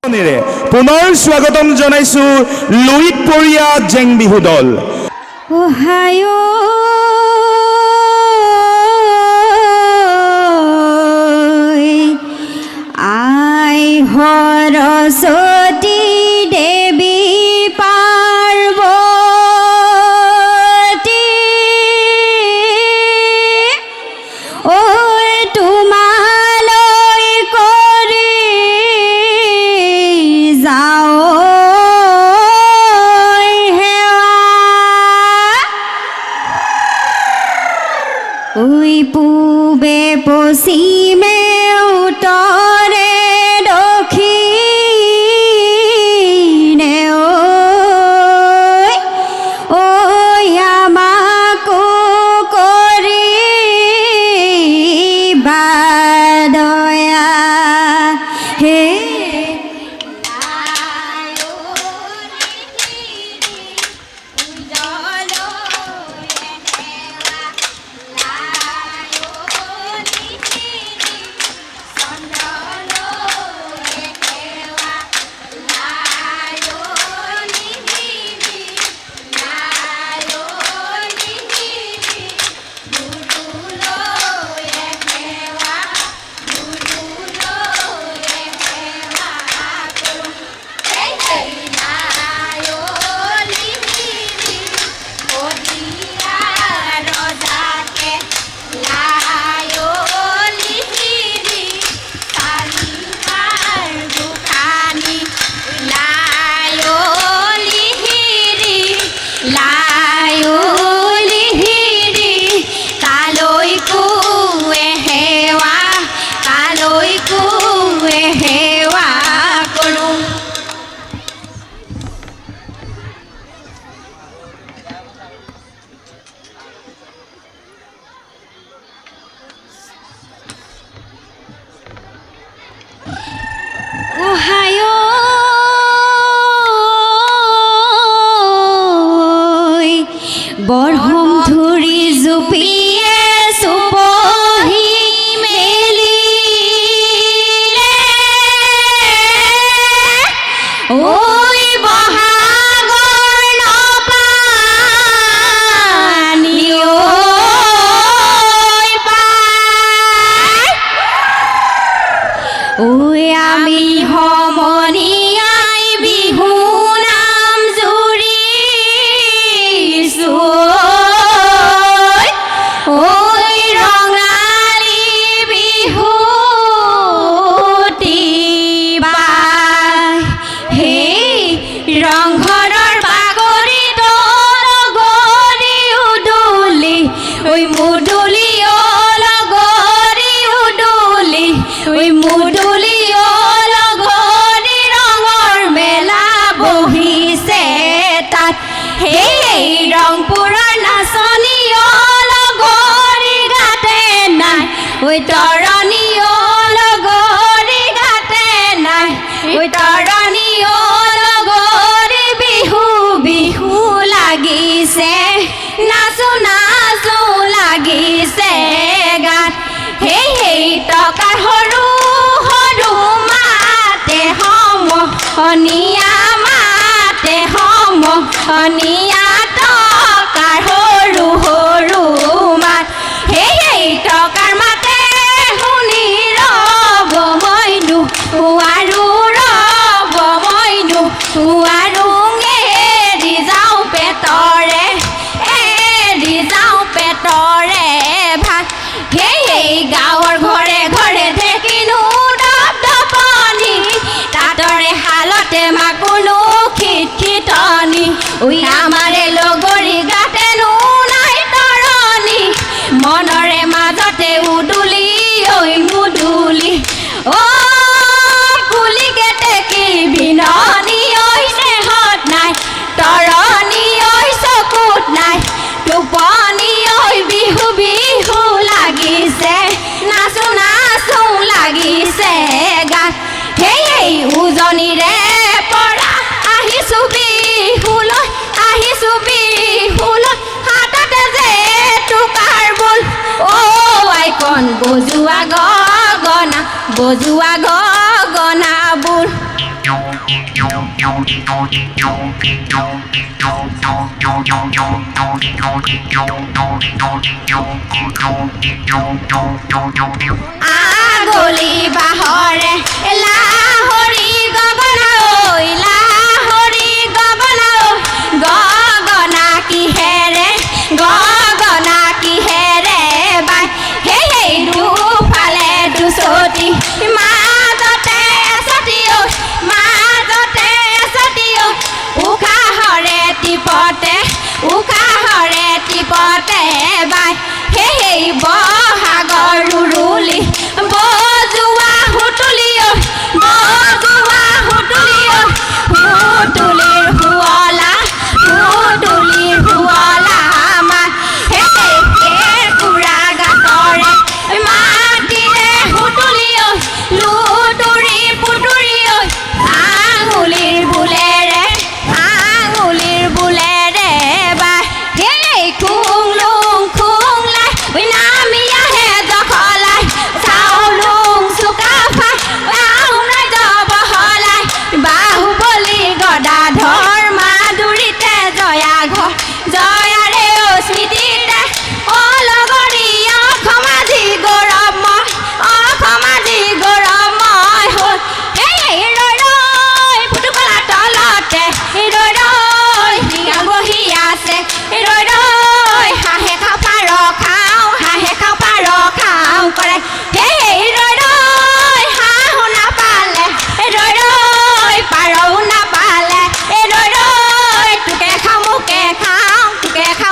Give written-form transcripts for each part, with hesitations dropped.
পুনৰ স্বাগতম জনাইছো লুইতপৰীয়া জেং বিহু দল। আই সৰস্বতী দেৱী পাৰ্বতী ঐ তোমালৈ কৰি যাওঁ সেৱা ঐ পূবে পশ্চিমে উত্তৰে দক্ষিণে ঐ আমাকো কৰিবা দয়া হে বৰহম ধৰি জুপিয়ে চুপহি মেলিলে ঐ বহাগৰ নপানী ঐ পাই ঐ আমি সমনীয়াই বিহু নাম জুৰিছো ঐ ৰঙালী বিহুতি বাই হে ৰংঘৰৰ বাগৰিত লগৰি উদুলি ঐ মুদুলি লগৰি উদুলি ঐ মুদুলি লগৰি ৰঙৰ মেলা বহিছে তাত সেই ৰংপুৰৰ নাচনী লগৰি গাতে নাই ঐ তৰণী লগৰি গাতে নাই ঐ তৰণী লগৰি বিহু বিহু লাগিছে নাচো নাচো লাগিছে গাত সেই টকাৰ সৰু সৰু মাতে সমনীয়া মাতে সমনীয়া টকাৰ সৰু সৰু মাত সেই টকাৰ মাতে শুনি ৰ'ব মইনো আৰু ৰ'ব মইনো আৰু এৰি যাওঁ পেটৰে ভাত সেই গাঁৱৰ ঘৰে ঘৰে ঢেকিনো দপদপনি তাতৰে শালতে মাকুনো খিটখিটনি ঐ আমাৰে লগৰি গাতেনো নাই তৰণি মনৰে মাজতে উদুলি ঐ মুদুলি ঐ কুলিকে টেকি বিননি ঐ দেহত নাই তৰণি ঐ চকুত নাই টোপনি ঐ বিহু বিহু লাগিছে নাচো নাচো লাগিছে গাত সেই উজনিৰে পৰা আহিছো বিহুলৈ হাততে যে টুকাৰ বোল ঐ আইকন বজোৱা গগনাবোৰ আগলি বাহৰে লাহৰি গগনা ঐ লাহৰি গগনা ঐ গগনা কিহেৰে বাই হেই দুফালে দুচটি মাজতে এচটি ঐ উশাহৰে টিপতে বাই হেই বহাগৰ ৰুলি বজোৱা হুতুলি ঐ হুতুলিৰ শুৱলা আমাৰ হেই কুৰা গাতৰে মাটিৰে হুতুলি ঐ লুতুৰি পুতুৰি ঐ আঙুলিৰ বুলেৰে বা হেই খুংলুং খুংলাই ঐ নামি আহে দখলাই চাউলুং চুকাফা আউনাই জবহলাই বাহুবলি গদাধৰ মাধুৰীতে জয়াৰে স্মৃতিতে অলগৰি অসমাজি গৌৰৱময় হ'ল এই ৰৈ পুতুকলা তলতে ৰৈ শিঙা বহি আছে ৰৈ হাঁহে খাওঁ পাৰ খাওঁ কৰে এই ৰৈ হাঁহো নাপালে ৰৈ পাৰও নাপালে ৰৈ তোকে খাওঁ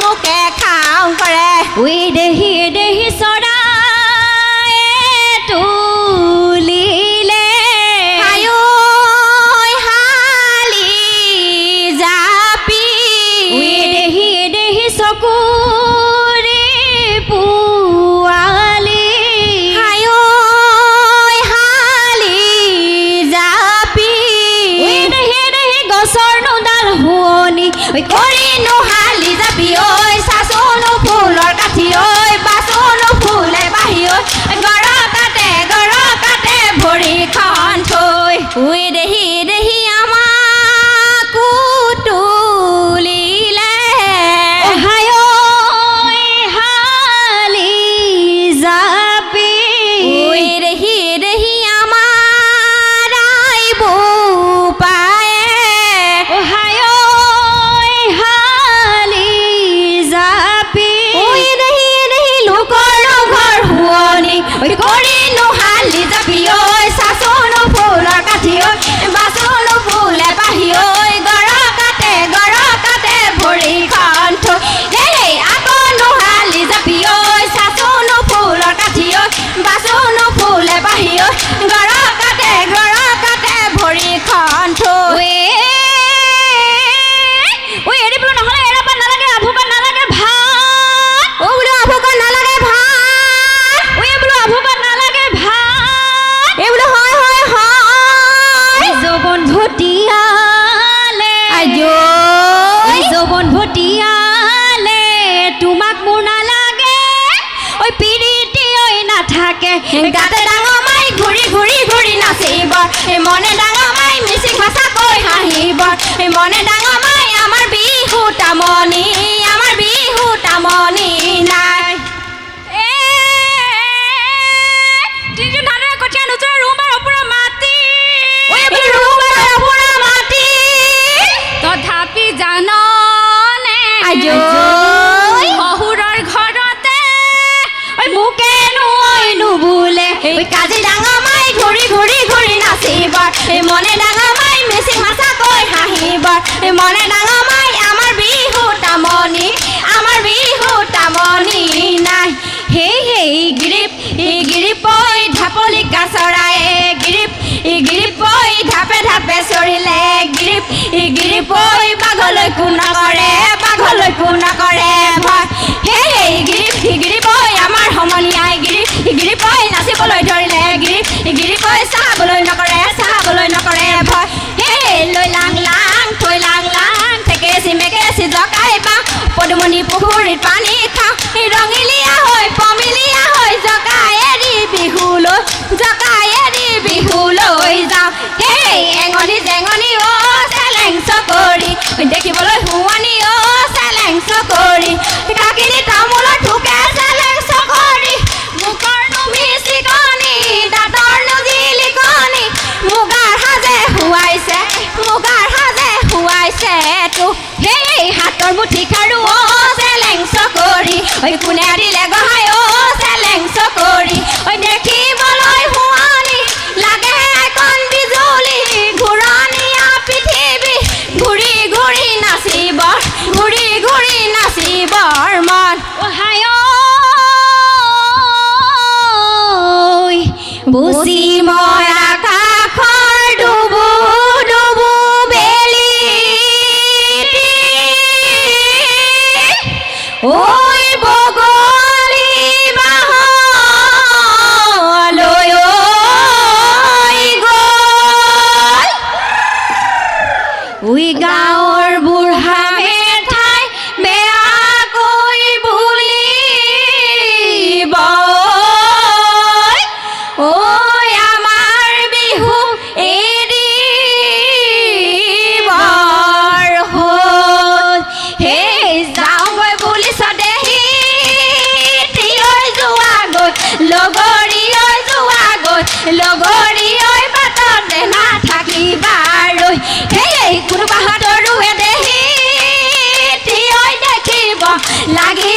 মোকে খাওঁ কৰে উই দেহি চৰাই তুলিলে হালি জাপি উই দেহি চকুৰে পোৱালি হালি জাপি উই দেহি গছৰ নোডাল শুৱনি কৰিনো হালি জাপি ঐ চাচোনো ফুলৰ কাঠি ঐ বাচোনো ফুলে বাঢ়ি ঐ গৰকাতে ভৰিখন থৈ উই দেহি আমাকো তুলিলে হালি জাপি উই দেহি আমাৰ আইব পায়ে হালি জাপি উই দেহি লোকৰ ঘৰ শুৱনি কৰিনো হালি জাপি ঐ চাচোনো ফুলৰ কাঠি ঐ বাচোনো ফুলে বাঢ়ি ঐ গৰকাতে ভৰিখন থৈ হেই আকনো হালি জাপি ঐ চাচোনো ফুলৰ কাঠি ঐ বাচোনো ফুলে বাঢ়ি ঐ গৰকাতে ভৰিখন থৈ ঐ এৰি বোলো নহ'লে এৰাপাত নালাগে আভুপাত নালাগে ভাত বোলো আভুপাত নালাগে ভাত বোলো আভুপাত নালাগে ভাত বোলো হয় যৌবন ভটিয়ালে তোমাক মোৰ নালাগে ঐ পিৰিতি ঐ নাথাকে গাতে ডাঙৰ মাই ঘূৰি নাচিব মনে ডাঙৰ মাই মিচিং ভাষা কৈ হাঁহিব মনে ডাঙৰ মাই আমাৰ বিহু তামনি নাই কঠীয়া নুচৰা ৰুমাৰ ওপৰৰ মাটি তথাপি জাননে শহুৰৰ ঘৰতে মোকেনো নুবোলে কাজি ডাঙৰ মাই ঘূৰি নাচিব মনে ডাঙৰ মাই মিচিং ভাষা কৈ হাঁহিব মনে ডাঙৰ মাই আমাৰ বিহু তামনি নাই হেই গিৰিপ ঢাপলিকা চৰায়ে গিৰিপ ঢাপে চৰিলে গিৰিপ বাঘলৈ কো নকৰে ভয় হেই গিৰিপ আমাৰ সমনীয়াই গিৰিপ নাচিবলৈ ধৰিলে গিৰিপ চাহাবলৈ নকৰে ভয় হেই লৈ লাং থৈ লাং মেকেচি জকাই পা পদুমণি পুখুৰীত পানী খাওঁ ৰঙিলীয়া হৈ পমিলীয়া হৈ জকাই এৰি বিহুলৈ যাওঁ হেই এঙনি দেখিবলৈ শুৱনি চেলেং চকৰি কাকিনি তামোলৰ ঠুকে চেলেং চকৰি মুখৰনো মিচিকনি দাঁতৰনো জিলিকনি মুগাৰ সাজে শুৱাইছে তো সেই হাতৰ মুঠি খাৰু চেলেং চকৰি কোনে দিলে গহাই চেলেং চকৰি দেখিবলৈ শুৱনি লাগে এখন বিজুলী ঘূৰণীয়া পৃথিৱী ঘূৰি ঘূৰি নাচিবৰ মন বুচি মই আকাশৰ ডুবু ডুবু বেলি ঐ বগলী বাহলৈ গ'ল গাঁৱৰ বুঢ়া মেঠাই বেয়াকৈ বুলিব আমাৰ বিহু এৰিবৰ হ'ল সেই যাওঁগৈ বুলি চদেহি লগৰী বাটতে নাথাকিবা ৰৈ সেই কোনোবাহঁতৰো দেহি দেখিব লাগে